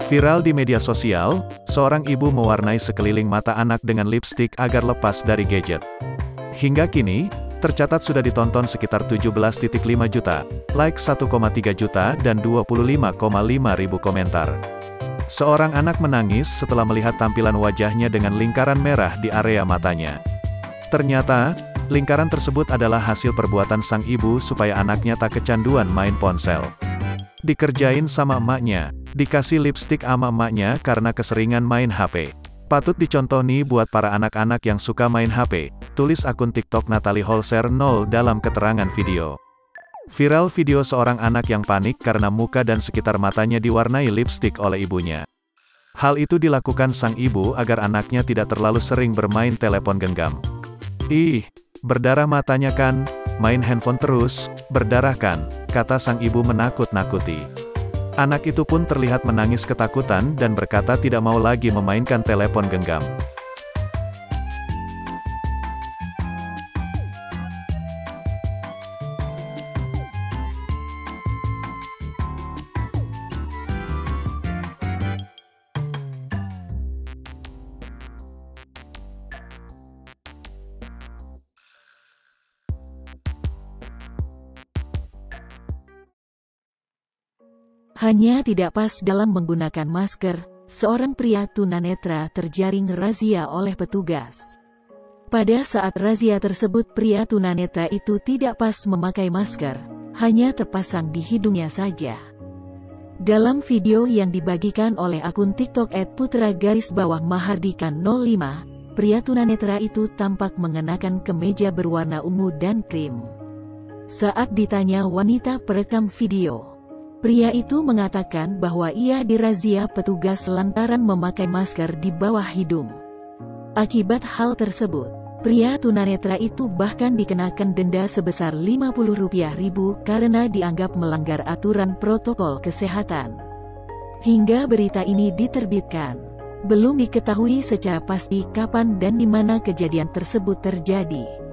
Viral di media sosial, seorang ibu mewarnai sekeliling mata anak dengan lipstik agar lepas dari gadget. Hingga kini, tercatat sudah ditonton sekitar 17,5 juta, like 1,3 juta dan 25,5 ribu komentar. Seorang anak menangis setelah melihat tampilan wajahnya dengan lingkaran merah di area matanya. Ternyata, lingkaran tersebut adalah hasil perbuatan sang ibu supaya anaknya tak kecanduan main ponsel. Dikerjain sama emaknya, dikasih lipstik sama emaknya karena keseringan main HP. Patut dicontoh nih buat para anak-anak yang suka main HP, tulis akun TikTok Natalie Holzer 0 dalam keterangan video. Viral video seorang anak yang panik karena muka dan sekitar matanya diwarnai lipstik oleh ibunya. Hal itu dilakukan sang ibu agar anaknya tidak terlalu sering bermain telepon genggam. "Ih, berdarah matanya kan, main handphone terus, berdarah kan," kata sang ibu menakut-nakuti. Anak itu pun terlihat menangis ketakutan dan berkata tidak mau lagi memainkan telepon genggam. Hanya tidak pas dalam menggunakan masker, seorang pria tunanetra terjaring razia oleh petugas. Pada saat razia tersebut pria tunanetra itu tidak pas memakai masker, hanya terpasang di hidungnya saja. Dalam video yang dibagikan oleh akun TikTok @putra_mahardika05, pria tunanetra itu tampak mengenakan kemeja berwarna ungu dan krim. Saat ditanya wanita perekam video, pria itu mengatakan bahwa ia dirazia petugas lantaran memakai masker di bawah hidung. Akibat hal tersebut, pria tunanetra itu bahkan dikenakan denda sebesar Rp50.000 karena dianggap melanggar aturan protokol kesehatan. Hingga berita ini diterbitkan, belum diketahui secara pasti kapan dan di mana kejadian tersebut terjadi.